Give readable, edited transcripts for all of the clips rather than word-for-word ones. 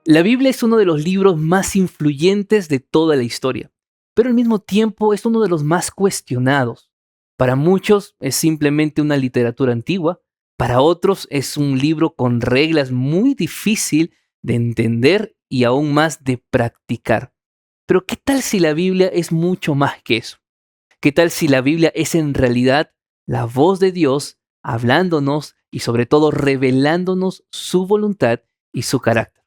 La Biblia es uno de los libros más influyentes de toda la historia, pero al mismo tiempo es uno de los más cuestionados. Para muchos es simplemente una literatura antigua, para otros es un libro con reglas muy difícil de entender y aún más de practicar. Pero ¿qué tal si la Biblia es mucho más que eso? ¿Qué tal si la Biblia es en realidad la voz de Dios hablándonos y sobre todo revelándonos su voluntad y su carácter?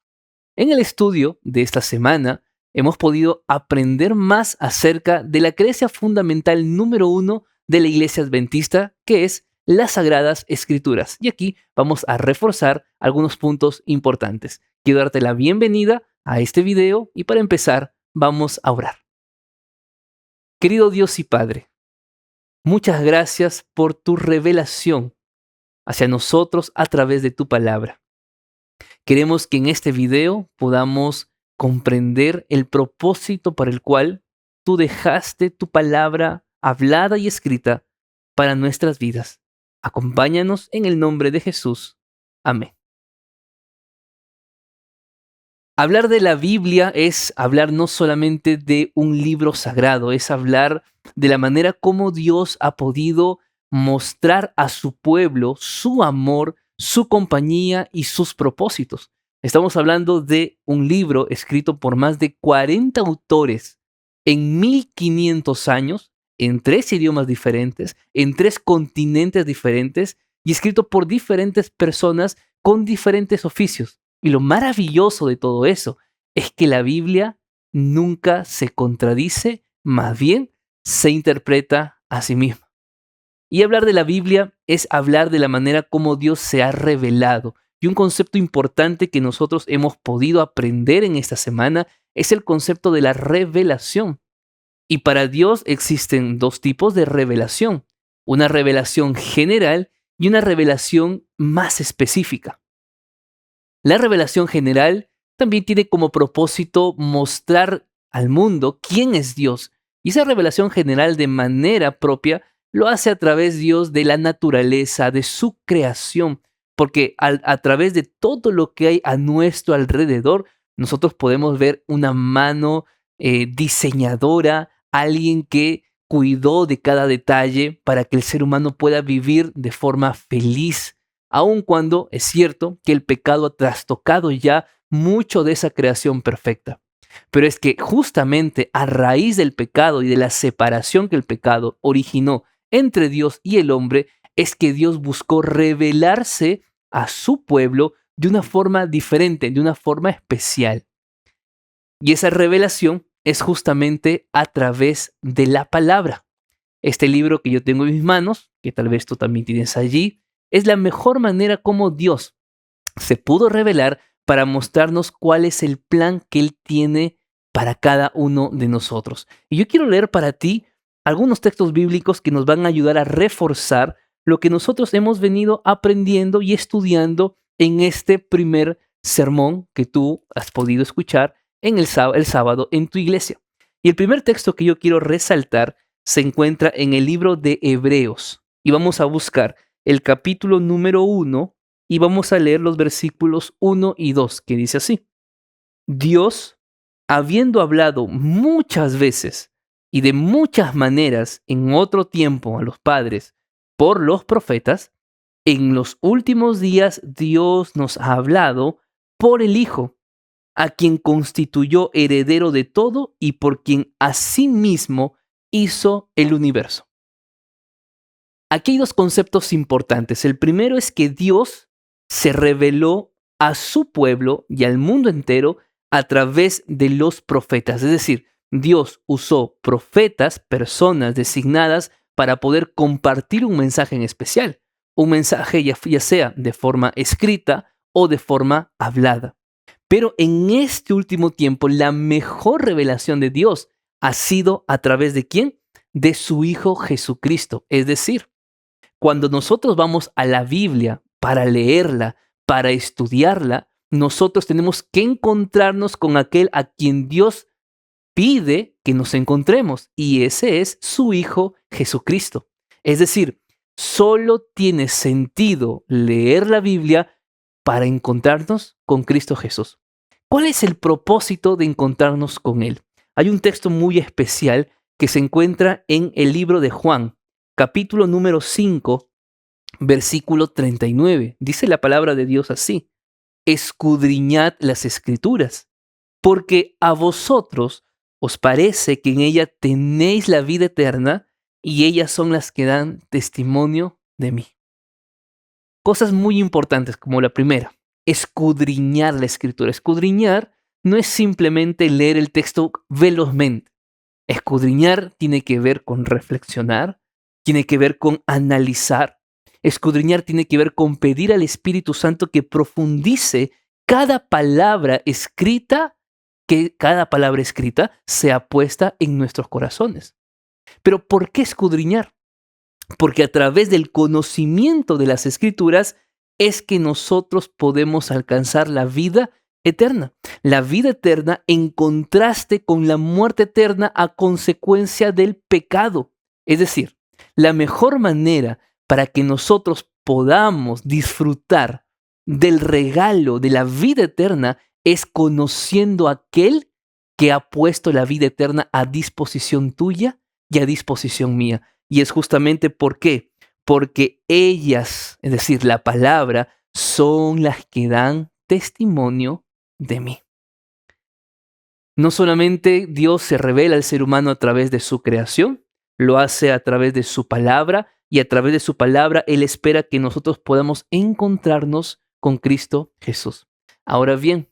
En el estudio de esta semana hemos podido aprender más acerca de la creencia fundamental número uno de la Iglesia Adventista, que es las Sagradas Escrituras. Y aquí vamos a reforzar algunos puntos importantes. Quiero darte la bienvenida a este video y para empezar vamos a orar. Querido Dios y Padre, muchas gracias por tu revelación hacia nosotros a través de tu palabra. Queremos que en este video podamos comprender el propósito para el cual tú dejaste tu palabra hablada y escrita para nuestras vidas. Acompáñanos en el nombre de Jesús. Amén. Hablar de la Biblia es hablar no solamente de un libro sagrado, es hablar de la manera como Dios ha podido mostrar a su pueblo su amor, su compañía y sus propósitos. Estamos hablando de un libro escrito por más de 40 autores en 1500 años, en 3 idiomas diferentes, en 3 continentes diferentes y escrito por diferentes personas con diferentes oficios. Y lo maravilloso de todo eso es que la Biblia nunca se contradice, más bien se interpreta a sí misma. Y hablar de la Biblia es hablar de la manera como Dios se ha revelado. Y un concepto importante que nosotros hemos podido aprender en esta semana es el concepto de la revelación. Y para Dios existen dos tipos de revelación, una revelación general y una revelación más específica. La revelación general también tiene como propósito mostrar al mundo quién es Dios. Y esa revelación general de manera propia lo hace a través Dios de la naturaleza, de su creación. Porque a través de todo lo que hay a nuestro alrededor, nosotros podemos ver una mano diseñadora, alguien que cuidó de cada detalle para que el ser humano pueda vivir de forma feliz, aun cuando es cierto que el pecado ha trastocado ya mucho de esa creación perfecta. Pero es que justamente a raíz del pecado y de la separación que el pecado originó entre Dios y el hombre, es que Dios buscó revelarse a su pueblo de una forma diferente, de una forma especial. Y esa revelación es justamente a través de la palabra. Este libro que yo tengo en mis manos, que tal vez tú también tienes allí, es la mejor manera como Dios se pudo revelar para mostrarnos cuál es el plan que Él tiene para cada uno de nosotros. Y yo quiero leer para ti algunos textos bíblicos que nos van a ayudar a reforzar lo que nosotros hemos venido aprendiendo y estudiando en este primer sermón que tú has podido escuchar en el sábado en tu iglesia. Y el primer texto que yo quiero resaltar se encuentra en el libro de Hebreos. Y vamos a buscar el capítulo número 1 y vamos a leer los versículos 1 y 2, que dice así: Dios, habiendo hablado muchas veces y de muchas maneras en otro tiempo a los padres por los profetas, en los últimos días Dios nos ha hablado por el Hijo, a quien constituyó heredero de todo y por quien asimismo hizo el universo. Aquí hay dos conceptos importantes. El primero es que Dios se reveló a su pueblo y al mundo entero a través de los profetas. Es decir, Dios usó profetas, personas designadas para poder compartir un mensaje en especial. Un mensaje ya sea de forma escrita o de forma hablada. Pero en este último tiempo, la mejor revelación de Dios ha sido a través de ¿quién? De su Hijo Jesucristo. Es decir, cuando nosotros vamos a la Biblia para leerla, para estudiarla, nosotros tenemos que encontrarnos con aquel a quien Dios pide que nos encontremos, y ese es su Hijo Jesucristo. Es decir, solo tiene sentido leer la Biblia para encontrarnos con Cristo Jesús. ¿Cuál es el propósito de encontrarnos con Él? Hay un texto muy especial que se encuentra en el libro de Juan, capítulo número 5, versículo 39. Dice la palabra de Dios así: escudriñad las escrituras, porque a vosotros os parece que en ella tenéis la vida eterna y ellas son las que dan testimonio de mí. Cosas muy importantes como la primera, escudriñar la escritura. Escudriñar no es simplemente leer el texto velozmente. Escudriñar tiene que ver con reflexionar, tiene que ver con analizar. Escudriñar tiene que ver con pedir al Espíritu Santo que profundice cada palabra escrita, que cada palabra escrita sea puesta en nuestros corazones. Pero ¿por qué escudriñar? Porque a través del conocimiento de las Escrituras es que nosotros podemos alcanzar la vida eterna. La vida eterna en contraste con la muerte eterna a consecuencia del pecado. Es decir, la mejor manera para que nosotros podamos disfrutar del regalo de la vida eterna es conociendo a aquel que ha puesto la vida eterna a disposición tuya y a disposición mía. Y es justamente ¿por qué? Porque ellas, es decir, la palabra, son las que dan testimonio de mí. No solamente Dios se revela al ser humano a través de su creación, lo hace a través de su palabra y a través de su palabra Él espera que nosotros podamos encontrarnos con Cristo Jesús. Ahora bien,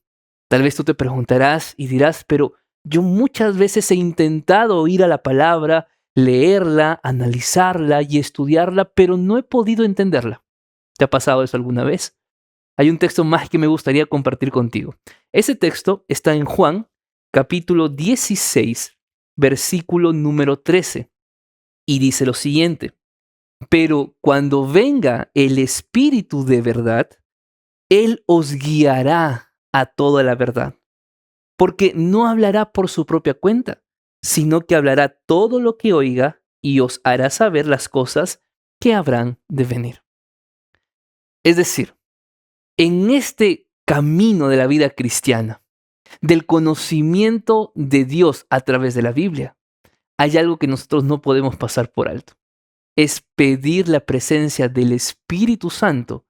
tal vez tú te preguntarás y dirás, pero yo muchas veces he intentado ir a la palabra, leerla, analizarla y estudiarla, pero no he podido entenderla. ¿Te ha pasado eso alguna vez? Hay un texto más que me gustaría compartir contigo. Ese texto está en Juan, capítulo 16, versículo número 13, y dice lo siguiente: pero cuando venga el Espíritu de verdad, Él os guiará a toda la verdad, porque no hablará por su propia cuenta, sino que hablará todo lo que oiga y os hará saber las cosas que habrán de venir. Es decir, en este camino de la vida cristiana, del conocimiento de Dios a través de la Biblia, hay algo que nosotros no podemos pasar por alto. Es pedir la presencia del Espíritu Santo,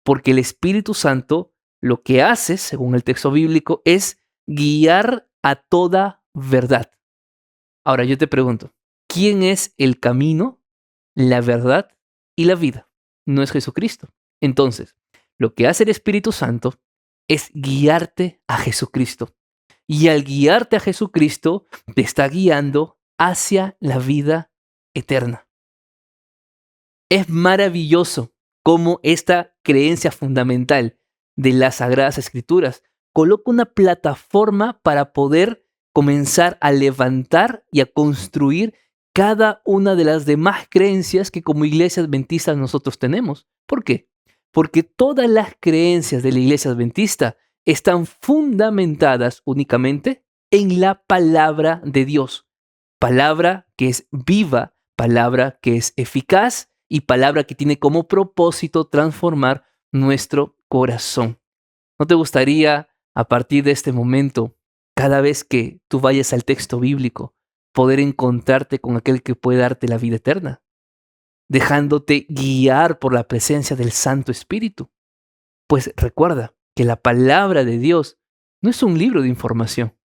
porque el Espíritu Santo lo que hace, según el texto bíblico, es guiar a toda verdad. Ahora yo te pregunto, ¿quién es el camino, la verdad y la vida? No es Jesucristo. Entonces, lo que hace el Espíritu Santo es guiarte a Jesucristo. Y al guiarte a Jesucristo, te está guiando hacia la vida eterna. Es maravilloso cómo esta creencia fundamental de las Sagradas Escrituras coloca una plataforma para poder comenzar a levantar y a construir cada una de las demás creencias que como iglesia adventista nosotros tenemos. ¿Por qué? Porque todas las creencias de la iglesia adventista están fundamentadas únicamente en la palabra de Dios. Palabra que es viva, palabra que es eficaz y palabra que tiene como propósito transformar nuestro corazón. ¿No te gustaría, a partir de este momento, cada vez que tú vayas al texto bíblico, poder encontrarte con aquel que puede darte la vida eterna, dejándote guiar por la presencia del Santo Espíritu? Pues recuerda que la palabra de Dios no es un libro de información.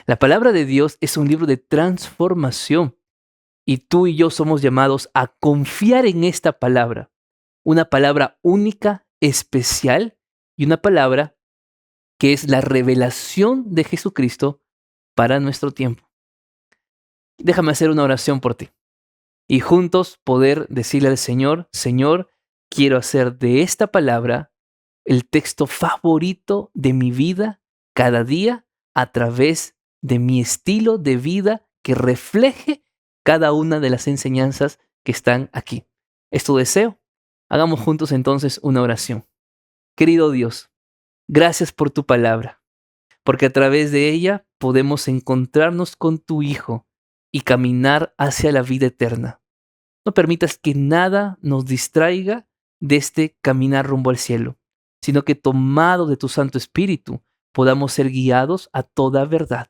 La palabra de Dios es un libro de transformación. Y tú y yo somos llamados a confiar en esta palabra, una palabra única, especial y una palabra que es la revelación de Jesucristo para nuestro tiempo. Déjame hacer una oración por ti y juntos poder decirle al Señor: Señor, quiero hacer de esta palabra el texto favorito de mi vida cada día a través de mi estilo de vida que refleje cada una de las enseñanzas que están aquí. Es tu deseo. Hagamos juntos entonces una oración. Querido Dios, gracias por tu palabra, porque a través de ella podemos encontrarnos con tu Hijo y caminar hacia la vida eterna. No permitas que nada nos distraiga de este caminar rumbo al cielo, sino que tomado de tu Santo Espíritu, podamos ser guiados a toda verdad.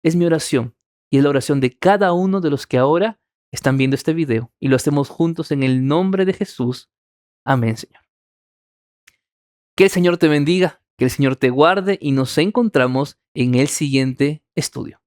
Es mi oración y es la oración de cada uno de los que ahora están viendo este video y lo hacemos juntos en el nombre de Jesús. Amén, Señor. Que el Señor te bendiga, que el Señor te guarde y nos encontramos en el siguiente estudio.